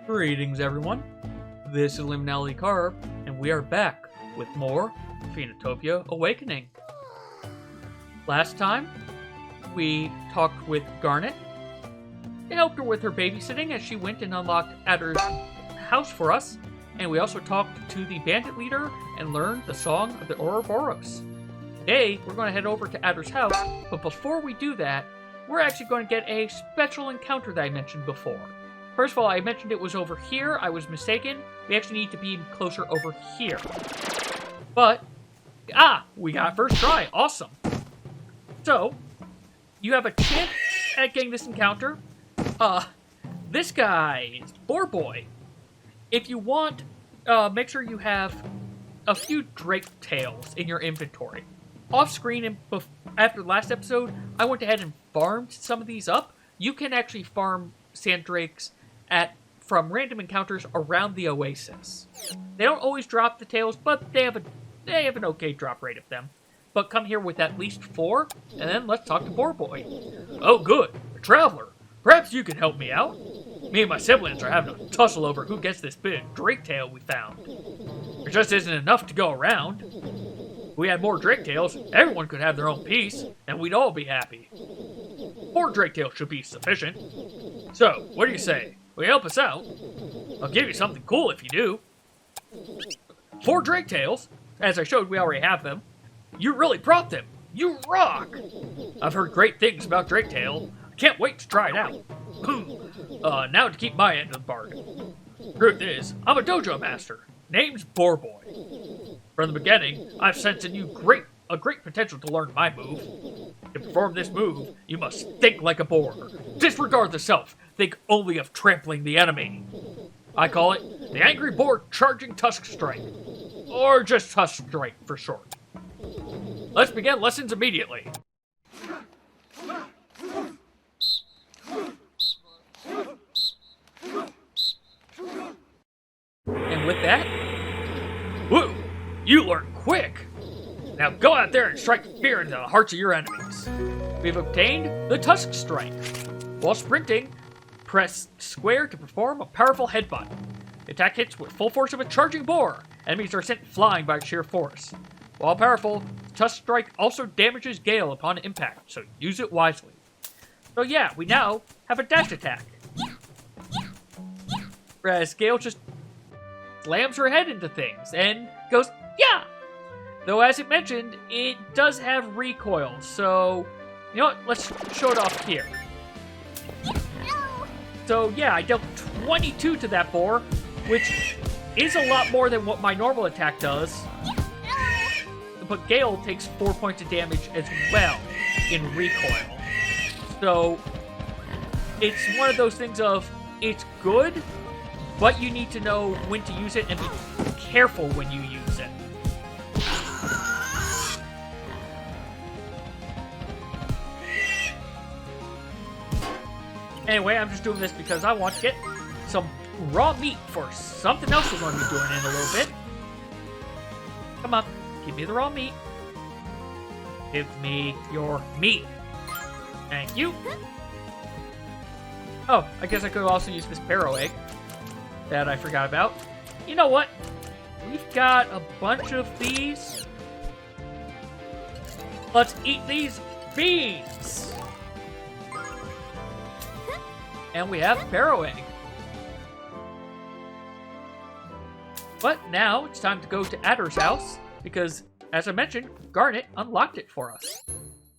Greetings, everyone. This is LiminalityCarb, and we are back with more Phoenotopia Awakening. Last time, we talked with Garnet. It helped her with her babysitting as she went and unlocked Adar's house for us, and we also talked to the bandit leader and learned the song of the Ouroboros. Today, we're going to head over to Adar's house, but before we do that, we're actually going to get a special encounter that I mentioned before. First of all, I mentioned it was over here. I was mistaken. We actually need to be closer over here. But, we got first try. Awesome. So, you have a chance at getting this encounter. This guy is Boar Boy. If you want, make sure you have a few drake tails in your inventory. Off screen, after the last episode, I went ahead and farmed some of these up. You can actually farm sand drakes from random encounters around the oasis. They don't always drop the tails, but they have an okay drop rate of them. But come here with at least 4, and then let's talk to Boar Boy. Oh good, a traveler. Perhaps you can help me out? Me and my siblings are having a tussle over who gets this bit of drake tail we found. There just isn't enough to go around. If we had more drake tails, everyone could have their own piece, and we'd all be happy. 4 drake tails should be sufficient. So, what do you say? Will you help us out? I'll give you something cool if you do. 4 drake tails? As I showed, we already have them. You really brought them. You rock! I've heard great things about drake tail. I can't wait to try it out. Now to keep my end of the bargain. Truth is, I'm a dojo master. Name's Boar Boy. From the beginning, I've sensed in you a great potential to learn my move. To perform this move, you must think like a boar. Disregard the self. Think only of trampling the enemy. I call it the Angry Boar Charging Tusk Strike. Or just Tusk Strike for short. Let's begin lessons immediately. And with that, woo! You learn quick! Now go out there and strike fear into the hearts of your enemies. We've obtained the Tusk Strike. While sprinting, press square to perform a powerful headbutt. The attack hits with full force of a charging boar. Enemies are sent flying by sheer force. While powerful, the Tusk Strike also damages Gale upon impact, so use it wisely. So yeah, we now have a dash attack. Whereas Gale just slams her head into things and goes, yeah! Though, as it mentioned, it does have recoil, so, you know what, let's show it off here. So, yeah, I dealt 22 to that boar, which is a lot more than what my normal attack does. But Gale takes 4 points of damage as well in recoil. So, it's one of those things of, it's good, but you need to know when to use it and be careful when you use it. Anyway, I'm just doing this because I want to get some raw meat for something else we're going to be doing in a little bit. Come on, give me the raw meat. Give me your meat. Thank you. Oh, I guess I could also use this Paro egg that I forgot about. You know what? We've got a bunch of these. Let's eat these beans. And we have Paro egg. But now it's time to go to Adar's house because, as I mentioned, Garnet unlocked it for us.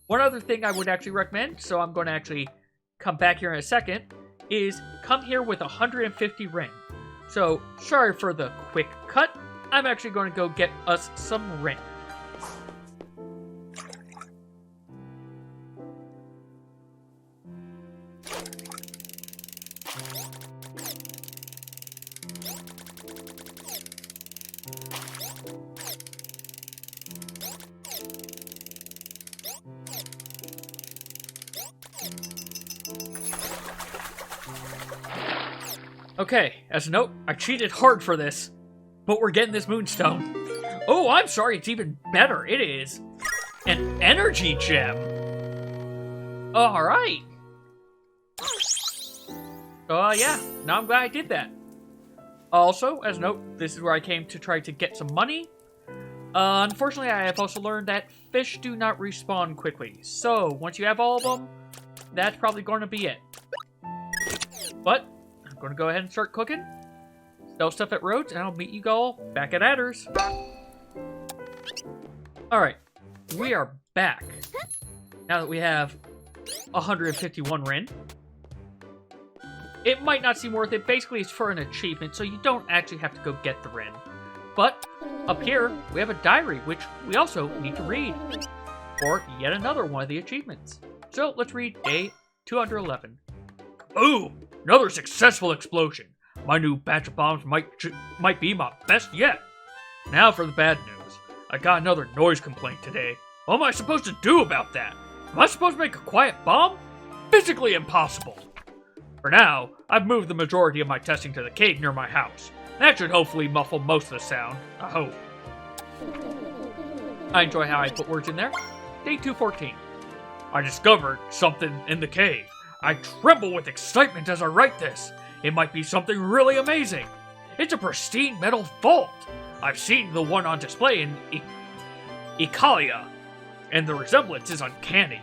One other thing I would actually recommend, so I'm going to actually come back here in a second, is come here with 150 ring. So, sorry for the quick cut. I'm actually going to go get us some ring. Okay, as a note, I cheated hard for this, but we're getting this moonstone. Oh, I'm sorry, it's even better. It is an energy gem. Alright. Yeah, now I'm glad I did that. Also, as a note, this is where I came to try to get some money. Unfortunately, I have also learned that fish do not respawn quickly. So, once you have all of them, that's probably going to be it. But, I'm going to go ahead and start cooking. Sell stuff at Rhodes, and I'll meet you all back at Adar's. Alright, we are back. Now that we have 151 Rin. It might not seem worth it. Basically, it's for an achievement, so you don't actually have to go get the Rin. But, up here, we have a diary, which we also need to read. For yet another one of the achievements. So, let's read day 211. Boom! Another successful explosion. My new batch of bombs might be my best yet. Now for the bad news. I got another noise complaint today. What am I supposed to do about that? Am I supposed to make a quiet bomb? Physically impossible. For now, I've moved the majority of my testing to the cave near my house. That should hopefully muffle most of the sound. I hope. I enjoy how I put words in there. Day 214. I discovered something in the cave. I tremble with excitement as I write this. It might be something really amazing. It's a pristine metal vault. I've seen the one on display in Ikalia, and the resemblance is uncanny.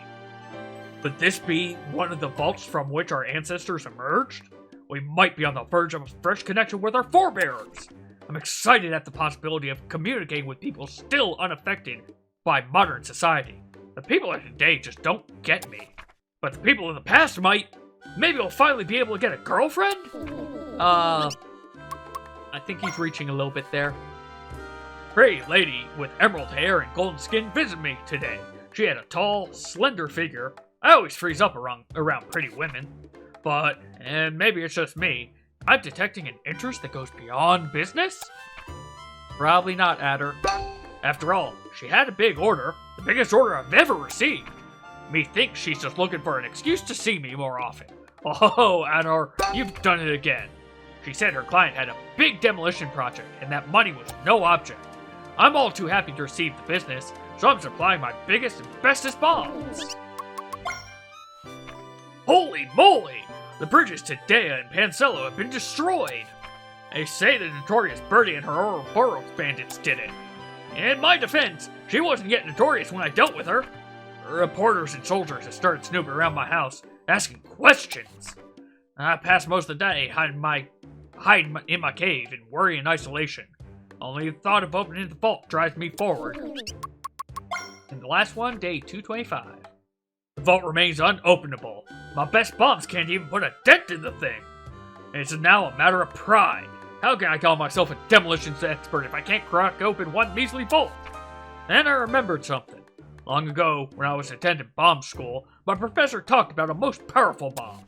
Could this be one of the vaults from which our ancestors emerged? We might be on the verge of a fresh connection with our forebears. I'm excited at the possibility of communicating with people still unaffected by modern society. The people of today just don't get me. But the people of the past might. Maybe we'll finally be able to get a girlfriend? I think he's reaching a little bit there. Pretty lady with emerald hair and golden skin visited me today. She had a tall, slender figure. I always freeze up around pretty women. But, and maybe it's just me, I'm detecting an interest that goes beyond business? Probably not, Adar. After all, she had a big order, the biggest order I've ever received. Methinks she's just looking for an excuse to see me more often. Oh, Adar, you've done it again. She said her client had a big demolition project, and that money was no object. I'm all too happy to receive the business, so I'm supplying my biggest and bestest bombs. Holy moly! The bridges to Dea and Pancello have been destroyed. They say the notorious Birdie and her Ouroboros bandits did it. In my defense, she wasn't yet notorious when I dealt with her. Reporters and soldiers have started snooping around my house, asking questions. I pass most of the day hiding in my cave in worry and isolation. Only the thought of opening the vault drives me forward. And the last one, day 225. The vault remains unopenable. My best bombs can't even put a dent in the thing. It's now a matter of pride. How can I call myself a demolitions expert if I can't crack open one measly vault? Then I remembered something. Long ago, when I was attending bomb school, my professor talked about a most powerful bomb.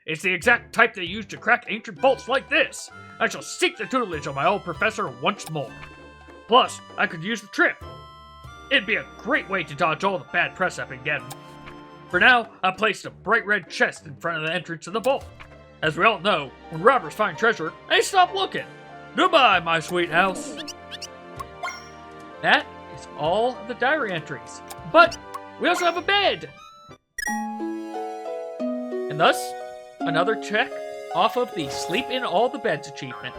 It's the exact type they use to crack ancient vaults like this. I shall seek the tutelage of my old professor once more. Plus, I could use the trip. It'd be a great way to dodge all the bad press I've been getting. For now, I placed a bright red chest in front of the entrance to the vault. As we all know, when robbers find treasure, they stop looking. Goodbye, my sweet house. That is all the diary entries. But we also have a bed. And thus, another check off of the Sleep in All the Beds achievement.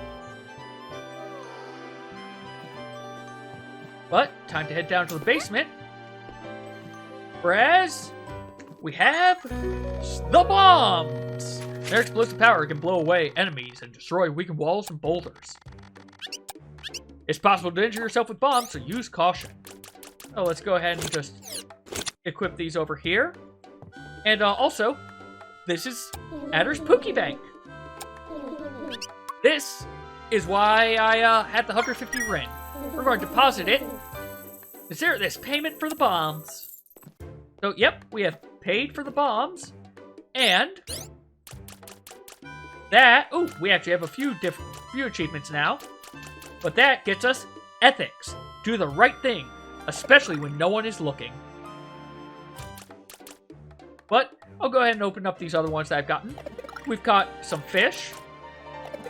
But, time to head down to the basement. Whereas, we have the bombs. Their explosive power can blow away enemies and destroy weakened walls and boulders. It's possible to injure yourself with bombs, so use caution. Oh, let's go ahead and just equip these over here. And also, this is Adar's Pookie Bank. This is why I had the 150 Rin. We're going to deposit it. Consider this payment for the bombs. So, yep, we have paid for the bombs. And that, we actually have a few achievements now. But that gets us ethics. Do the right thing, especially when no one is looking. But I'll go ahead and open up these other ones that I've gotten. We've got some fish.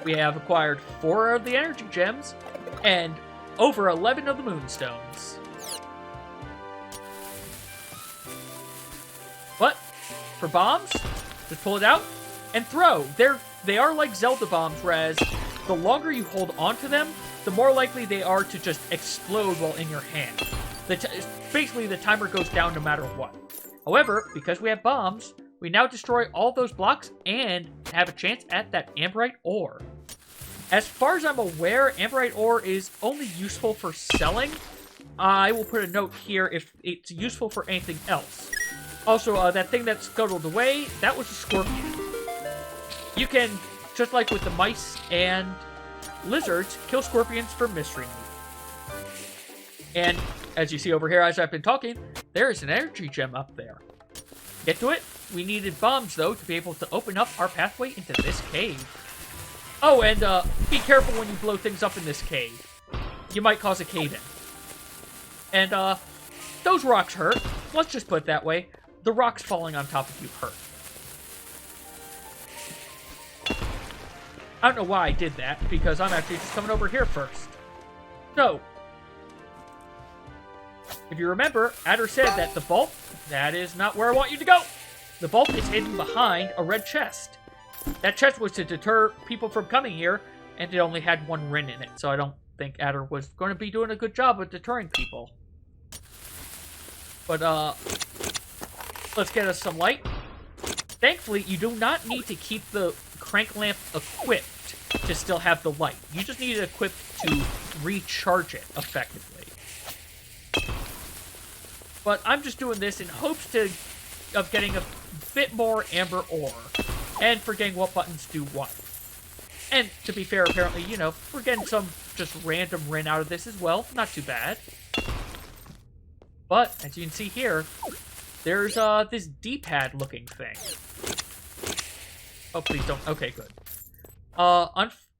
We have acquired 4 of the energy gems and over 11 of the moonstones. But for bombs, just pull it out and throw. They're they are like Zelda bombs, whereas the longer you hold onto them, the more likely they are to just explode while in your hand. Basically, the timer goes down no matter what. However, because we have bombs, we now destroy all those blocks and have a chance at that amberite ore. As far as I'm aware, amberite ore is only useful for selling. I will put a note here if it's useful for anything else. Also, that thing that scuttled away, that was a scorpion. You can, just like with the mice and lizards, kill scorpions for mystery meat. And as you see over here, as I've been talking, there is an energy gem up there. Get to it? We needed bombs, though, to be able to open up our pathway into this cave. Oh, and be careful when you blow things up in this cave. You might cause a cave-in. And those rocks hurt. Let's just put it that way. The rocks falling on top of you hurt. I don't know why I did that, because I'm actually just coming over here first. So, if you remember, Adar said that the vault, that is not where I want you to go. The vault is hidden behind a red chest. That chest was to deter people from coming here, and it only had one rin in it, so I don't think Adar was going to be doing a good job of deterring people. But, let's get us some light. Thankfully, you do not need to keep the crank lamp equipped to still have the light. You just need it equipped to recharge it effectively. But I'm just doing this in hopes of getting a bit more amber ore, and forgetting what buttons do what. And to be fair, apparently, you know, we're getting some just random rin out of this as well. Not too bad. But, as you can see here, there's this D-pad looking thing. Oh, please don't. Okay, good.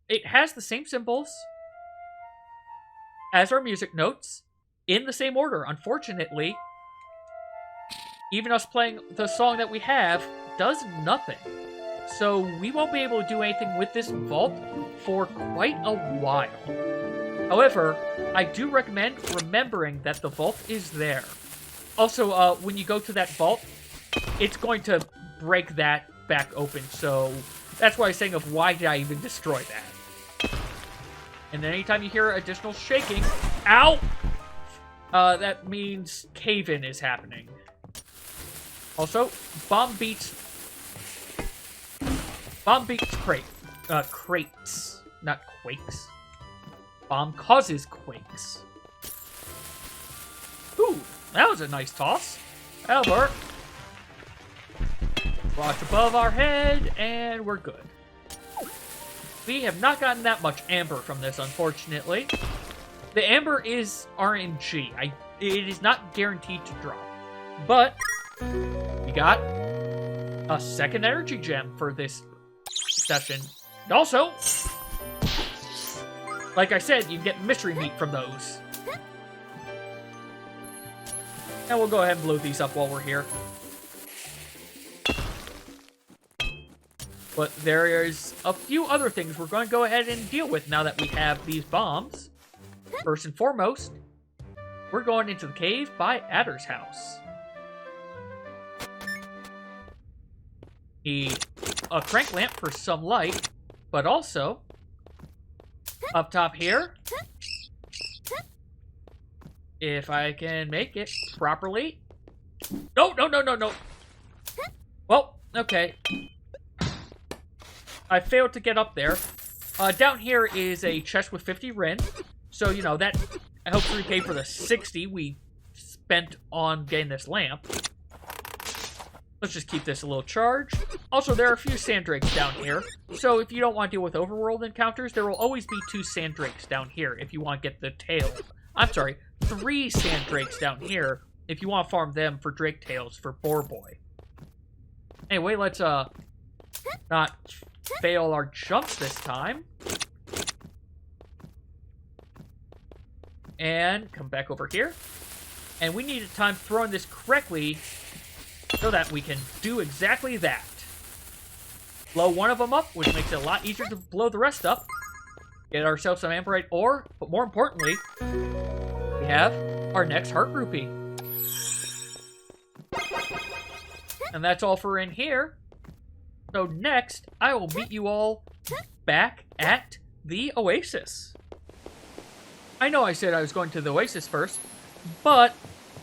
It has the same symbols as our music notes in the same order. Unfortunately, even us playing the song that we have does nothing. So we won't be able to do anything with this vault for quite a while. However, I do recommend remembering that the vault is there. Also, when you go to that vault, it's going to break that back open, so that's why I'm saying of why did I even destroy that. And then anytime you hear additional shaking, ow! That means cave-in is happening. Also, bomb beats crates, not quakes. Bomb causes quakes. Ooh, that was a nice toss. That'll work. Watch above our head, and we're good. We have not gotten that much amber from this, unfortunately. The amber is RNG. It is not guaranteed to drop. But we got a second energy gem for this session. And also, like I said, you can get mystery meat from those. And we'll go ahead and blow these up while we're here. But there is a few other things we're going to go ahead and deal with now that we have these bombs. First and foremost, we're going into the cave by Adar's house. Need a crank lamp for some light, but also, up top here, if I can make it properly. No. Well, okay. I failed to get up there. Down here is a chest with 50 rin. So, you know, that helps repay for the 60 we spent on getting this lamp. Let's just keep this a little charged. Also, there are a few sandrakes down here. So if you don't want to deal with overworld encounters, there will always be 2 sandrakes down here if you want to get the tail. I'm sorry, 3 sandrakes down here if you want to farm them for drake tails for Boar Boy. Anyway, let's not fail our jumps this time. And come back over here. And we need time throwing this correctly so that we can do exactly that. Blow one of them up, which makes it a lot easier to blow the rest up. Get ourselves some amberite ore, but more importantly, we have our next heart rupee. And that's all for in here. So next, I will meet you all back at the Oasis. I know I said I was going to the Oasis first, but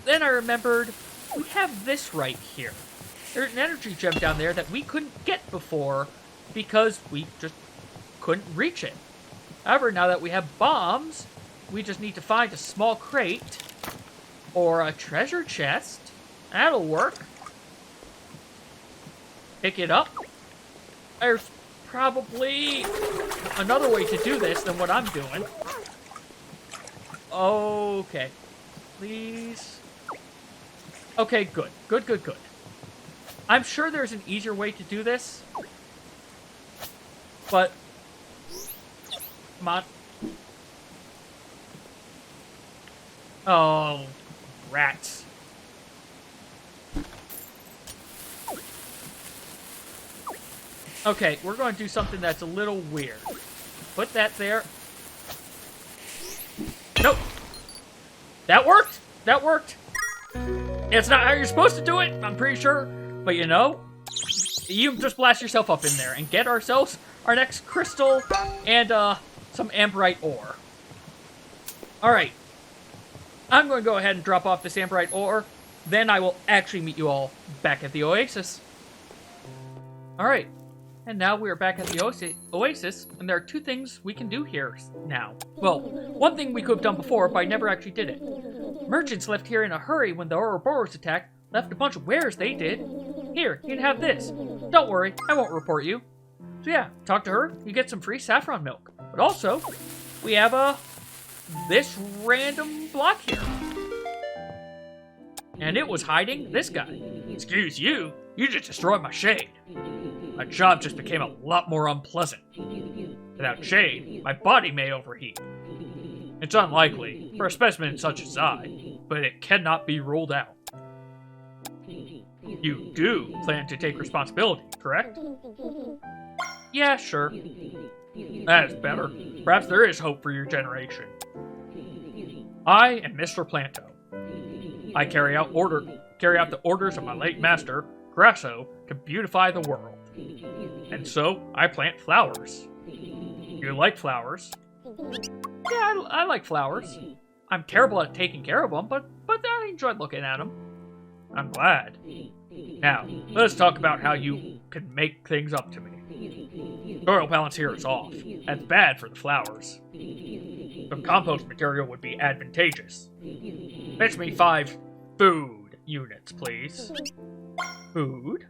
then I remembered we have this right here. There's an energy gem down there that we couldn't get before because we just couldn't reach it. However, now that we have bombs, we just need to find a small crate or a treasure chest. That'll work. Pick it up. There's probably another way to do this than what I'm doing. Okay. Please. Okay, good. Good. I'm sure there's an easier way to do this. But... come on. Oh, rats. Okay, we're going to do something that's a little weird. Put that there. Nope. That worked. That worked. It's not how you're supposed to do it, I'm pretty sure. But you know, you just blast yourself up in there and get ourselves our next crystal and some amberite ore. Alright. I'm going to go ahead and drop off this amberite ore. Then I will actually meet you all back at the Oasis. Alright. And now we are back at the Oasis, and there are two things we can do here now. Well, one thing we could have done before, but I never actually did it. Merchants left here in a hurry when the Ouroboros attacked, left a bunch of wares they did. Here, you can have this. Don't worry, I won't report you. So yeah, talk to her, you get some free saffron milk. But also, we have this random block here. And it was hiding this guy. Excuse you, you just destroyed my shade. My job just became a lot more unpleasant. Without shade, my body may overheat. It's unlikely, for a specimen such as I, but it cannot be ruled out. You do plan to take responsibility, correct? Yeah, sure. That is better. Perhaps there is hope for your generation. I am Mr. Planto. I carry out the orders of my late master, Grasso, to beautify the world. And so, I plant flowers. You like flowers? Yeah, I like flowers. I'm terrible at taking care of them, but I enjoy looking at them. I'm glad. Now, let's talk about how you can make things up to me. Soil balance here is off. That's bad for the flowers. Some compost material would be advantageous. Fetch me 5 food units, please. Food?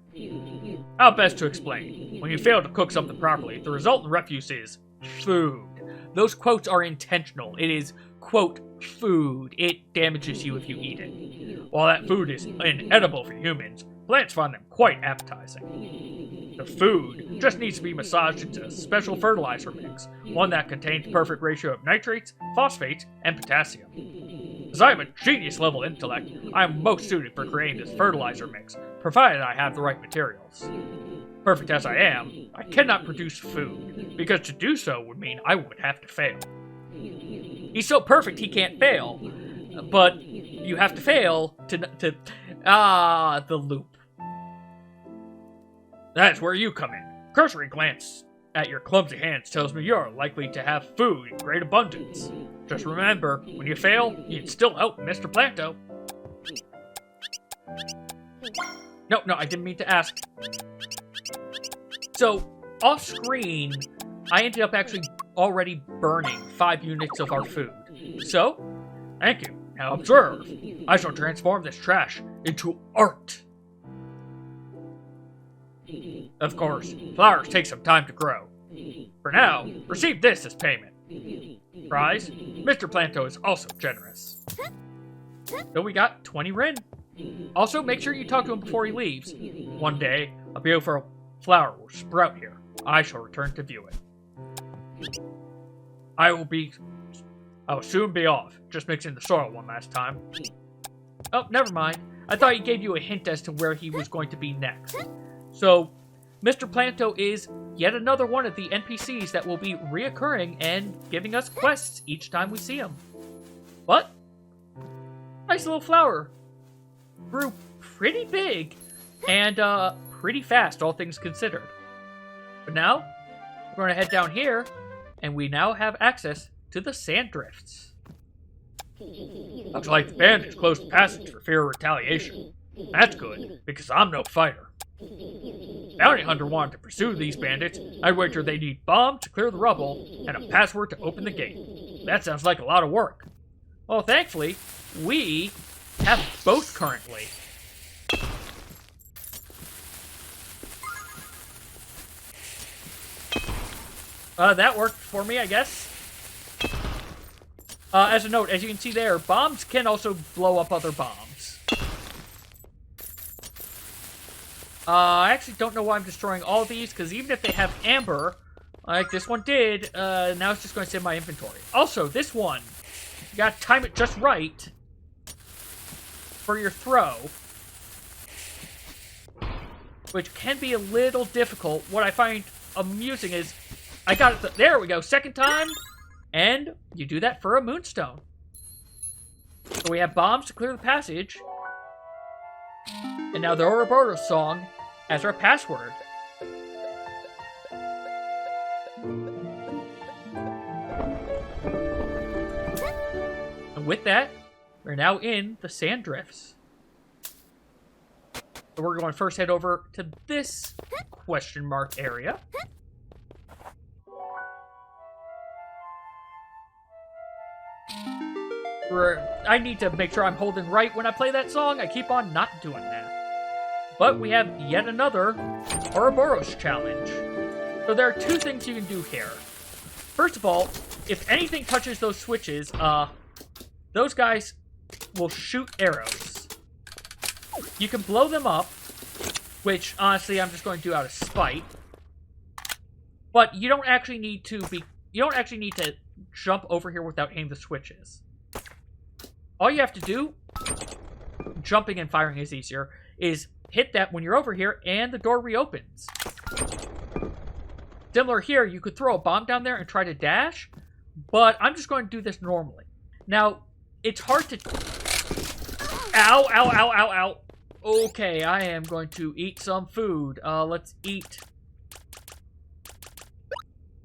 How best to explain? When you fail to cook something properly, the resultant refuse is food. Those quotes are intentional. It is, quote, food. It damages you if you eat it. While that food is inedible for humans, plants find them quite appetizing. The food just needs to be massaged into a special fertilizer mix, one that contains the perfect ratio of nitrates, phosphates, and potassium. As I have a genius-level intellect, I am most suited for creating this fertilizer mix, provided I have the right materials. Perfect as I am, I cannot produce food, because to do so would mean I would have to fail. He's so perfect he can't fail, but you have to fail to the loop. That's where you come in. Cursory glance at your clumsy hands tells me you're likely to have food in great abundance. Just remember, when you fail, you can still help Mr. Planto. No, I didn't mean to ask. So, off screen, I ended up actually already burning 5 units of our food. So, thank you. Now observe. I shall transform this trash into art. Of course, flowers take some time to grow. For now, receive this as payment. Prize, Mr. Planto is also generous. So we got 20 Rin. Also, make sure you talk to him before he leaves. One day, a beautiful flower will sprout here. I shall return to view it. I will soon be off. Just mixing the soil one last time. Oh, never mind. I thought he gave you a hint as to where he was going to be next. So, Mr. Planto is yet another one of the NPCs that will be reoccurring and giving us quests each time we see him. But, nice little flower. Grew pretty big and pretty fast, all things considered. But now, we're going to head down here, and we now have access to the sand drifts. Looks like the bandits closed the passage for fear of retaliation. That's good, because I'm no fighter. Bounty Hunter wanted to pursue these bandits. I'd wager they need bombs to clear the rubble and a password to open the gate. That sounds like a lot of work. Well, thankfully, we have both currently. That worked for me, I guess. As a note, as you can see there, bombs can also blow up other bombs. I actually don't know why I'm destroying all these, because even if they have amber, like this one did, now it's just going to sit in my inventory. Also, this one, you gotta time it just right for your throw, which can be a little difficult. What I find amusing is, I got it, there we go, second time, and you do that for a moonstone. So we have bombs to clear the passage, and now the Ouroboros song as our password. And with that, we're now in the sand drifts. So we're going to first head over to this question mark area. I need to make sure I'm holding right when I play that song. I keep on not doing that. But we have yet another Ouroboros challenge. So there are two things you can do here. First of all, if anything touches those switches, those guys will shoot arrows. You can blow them up, which honestly I'm just going to do out of spite. But you don't actually need to jump over here without hitting the switches. All you have to do, jumping and firing is easier, is hit that when you're over here and the door reopens. Similar here, you could throw a bomb down there and try to dash, but I'm just going to do this normally. Now, it's hard to... Ow, ow, ow, ow, ow. Okay, I am going to eat some food. Let's eat...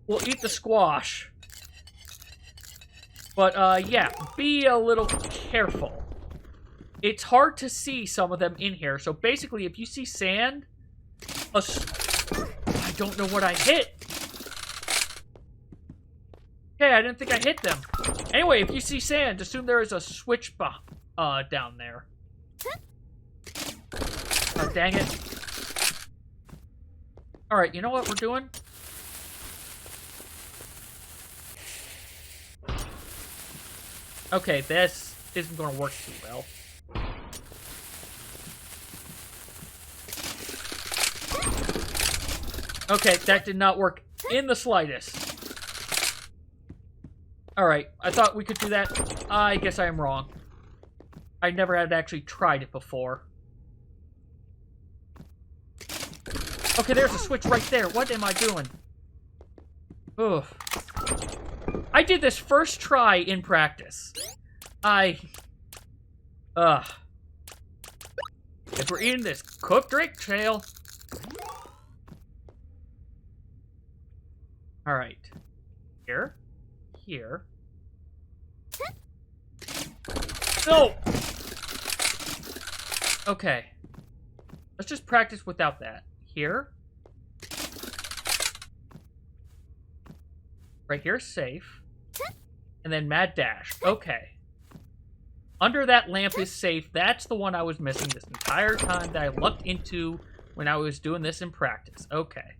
We'll eat the squash. But, yeah, be a little careful. It's hard to see some of them in here. So basically, if you see sand, I don't know what I hit. Okay, I didn't think I hit them. Anyway, if you see sand, assume there is a switch down there. Oh, dang it. Alright, you know what we're doing? Okay, this isn't going to work too well. Okay, that did not work in the slightest. Alright, I thought we could do that. I guess I am wrong. I never had actually tried it before. Okay, there's a switch right there. What am I doing? Ugh. I did this first try in practice. If we're eating this cooked drake tail. Alright. Here. Here. No! Okay. Let's just practice without that. Here. Right here is safe. And then mad dash. Okay. Under that lamp is safe. That's the one I was missing this entire time that I looked into when I was doing this in practice. Okay.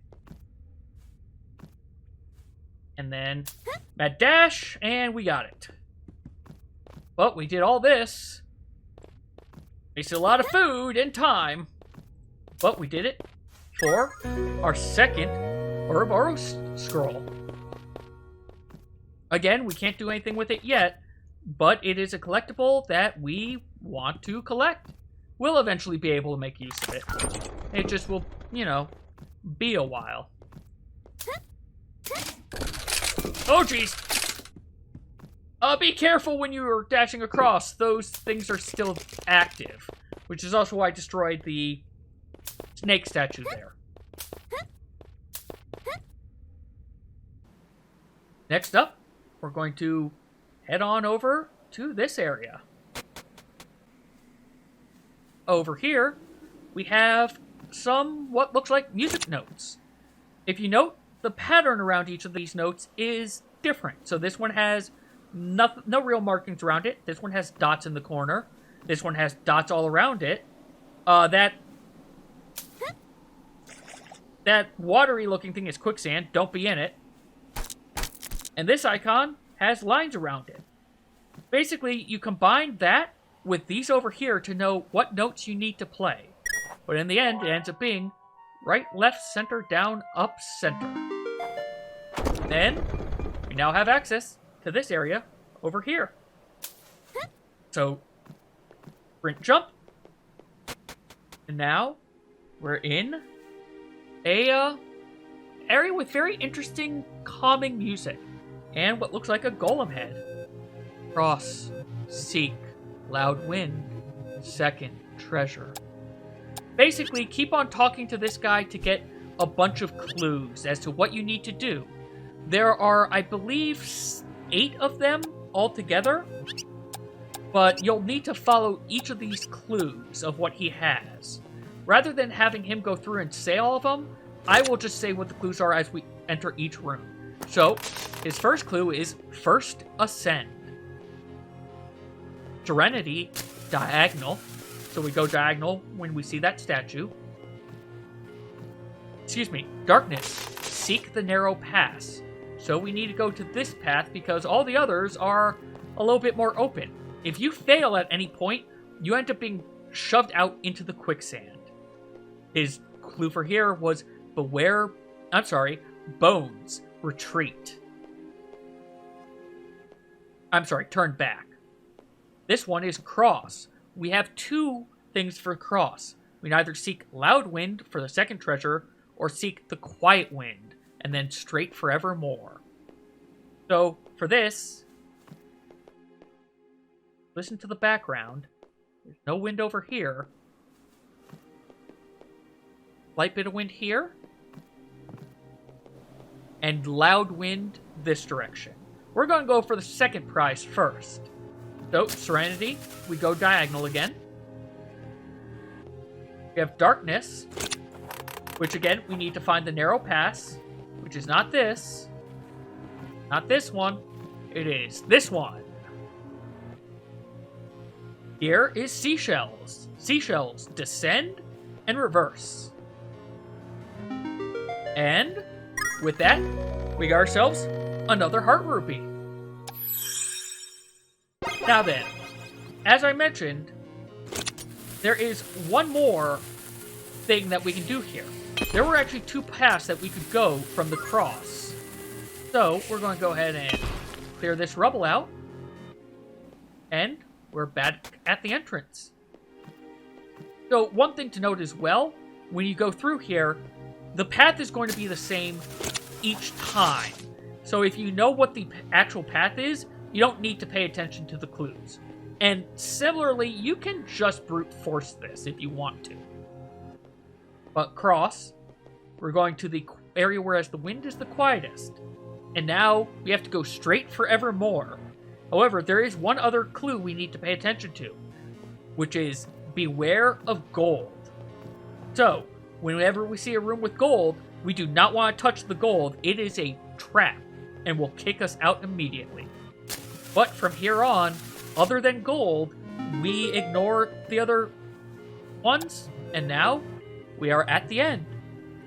And then mad dash, and we got it. Well, we did all this. Wasted a lot of food and time. But we did it for our second Ouroboros scroll. Again, we can't do anything with it yet, but it is a collectible that we want to collect. We'll eventually be able to make use of it. It just will, you know, be a while. Oh, jeez! Be careful when you are dashing across. Those things are still active, which is also why I destroyed the snake statue there. Next up, we're going to head on over to this area. Over here, we have some what looks like music notes. If you note, the pattern around each of these notes is different. So this one has no real markings around it. This one has dots in the corner. This one has dots all around it. That watery looking thing is quicksand. Don't be in it. And this icon has lines around it. Basically, you combine that with these over here to know what notes you need to play. But in the end, it ends up being right, left, center, down, up, center. Then, we now have access to this area over here. So, sprint jump. And now, we're in a area with very interesting, calming music. And what looks like a golem head. Cross, seek, loud wind, second treasure. Basically, keep on talking to this guy to get a bunch of clues as to what you need to do. There are, I believe, 8 of them altogether, but you'll need to follow each of these clues of what he has. Rather than having him go through and say all of them, I will just say what the clues are as we enter each room. So, his first clue is first ascend. Serenity, diagonal. So we go diagonal when we see that statue. Excuse me, darkness, seek the narrow pass. So we need to go to this path because all the others are a little bit more open. If you fail at any point, you end up being shoved out into the quicksand. His clue for here was bones, retreat. Turn back. This one is cross. We have 2 things for cross. We can either seek loud wind for the second treasure, or seek the quiet wind, and then straight forevermore. So, for this, listen to the background. There's no wind over here. Light bit of wind here. And loud wind this direction. We're going to go for the second prize first. So, Serenity, we go diagonal again. We have Darkness, which again, we need to find the narrow pass, which is not this. Not this one. It is this one. Here is Seashells. Seashells, descend and reverse. And with that, we got ourselves another Heart Rupee. Now then, as I mentioned, there is one more thing that we can do here. There were actually 2 paths that we could go from the cross. So, we're going to go ahead and clear this rubble out. And we're back at the entrance. So, one thing to note as well, when you go through here, the path is going to be the same each time. So if you know what the actual path is, you don't need to pay attention to the clues. And similarly, you can just brute force this if you want to. But cross, we're going to the area whereas the wind is the quietest. And now we have to go straight forevermore. However, there is one other clue we need to pay attention to, which is beware of gold. So, whenever we see a room with gold, we do not want to touch the gold. It is a trap and will kick us out immediately. But from here on, other than gold, we ignore the other ones, and now we are at the end.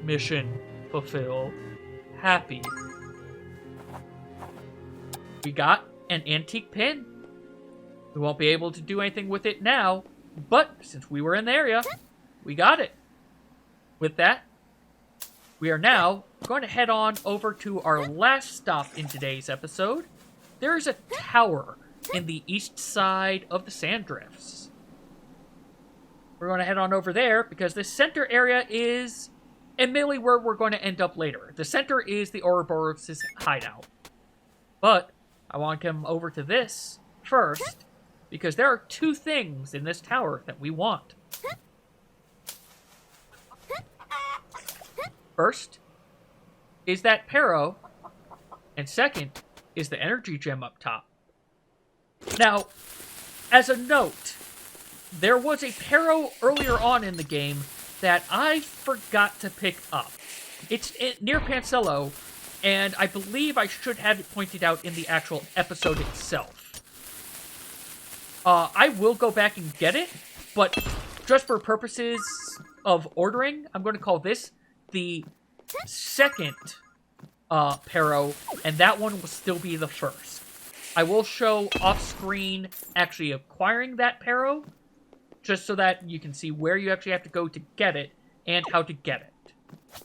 Mission fulfilled. Happy. We got an antique pin. We won't be able to do anything with it now, but since we were in the area, we got it. With that, we are now going to head on over to our last stop in today's episode. There is a tower in the east side of the sand drifts. We're going to head on over there because the center area is admittedly where we're going to end up later. The center is the Ouroboros' hideout. But I want to come over to this first because there are 2 things in this tower that we want. First is that Pero, and second is the energy gem up top. Now, as a note, there was a Pero earlier on in the game that I forgot to pick up. It's near Pancello, and I believe I should have it pointed out in the actual episode itself. I will go back and get it, but just for purposes of ordering, I'm going to call this the second Pero, and that one will still be the first. I will show off-screen actually acquiring that Pero, just so that you can see where you actually have to go to get it, and how to get it.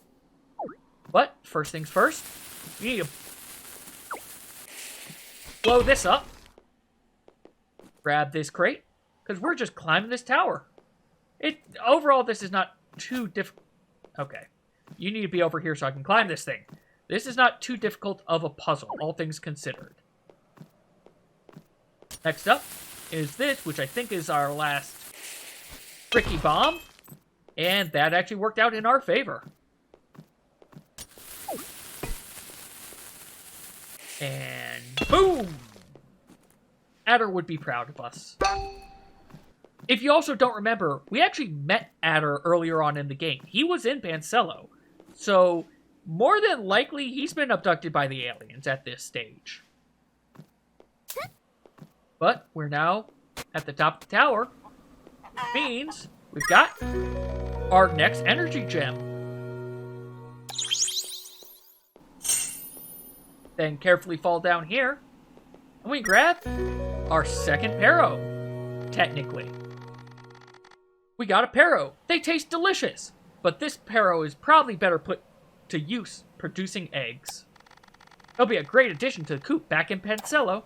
But, first things first, we need to blow this up. Grab this crate, because we're just climbing this tower. Overall, this is not too difficult. Okay. You need to be over here so I can climb this thing. This is not too difficult of a puzzle, all things considered. Next up is this, which I think is our last tricky bomb. And that actually worked out in our favor. And boom! Adar would be proud of us. If you also don't remember, we actually met Adar earlier on in the game. He was in Pancello. So, more than likely, he's been abducted by the aliens at this stage. But we're now at the top of the tower. Which means we've got our next energy gem. Then carefully fall down here. And we grab our second Pero, technically. We got a Pero. They taste delicious. But this Pero is probably better put to use producing eggs. It'll be a great addition to the coop back in Pancello.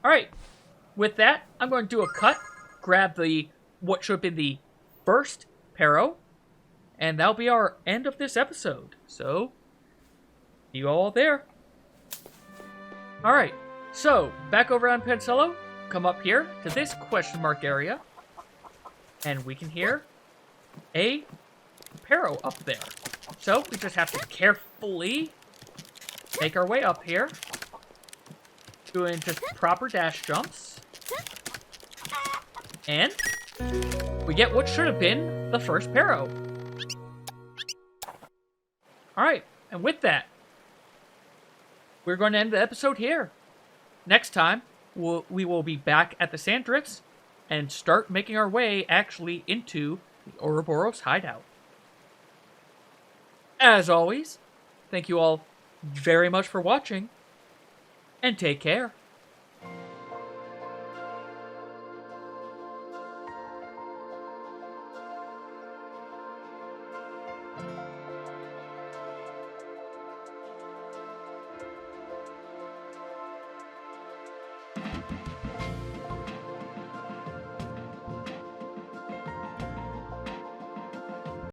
Alright, with that, I'm going to do a cut, grab what should have been the first Pero, and that'll be our end of this episode. So, see you all there. Alright, so, back over on Pancello, come up here to this question mark area, and we can hear a Pero up there. So, we just have to carefully make our way up here, doing just proper dash jumps, and we get what should have been the first Pero. Alright, and with that, we're going to end the episode here. Next time, we will be back at the sand drifts and start making our way actually into the Ouroboros hideout. As always, thank you all very much for watching, and take care.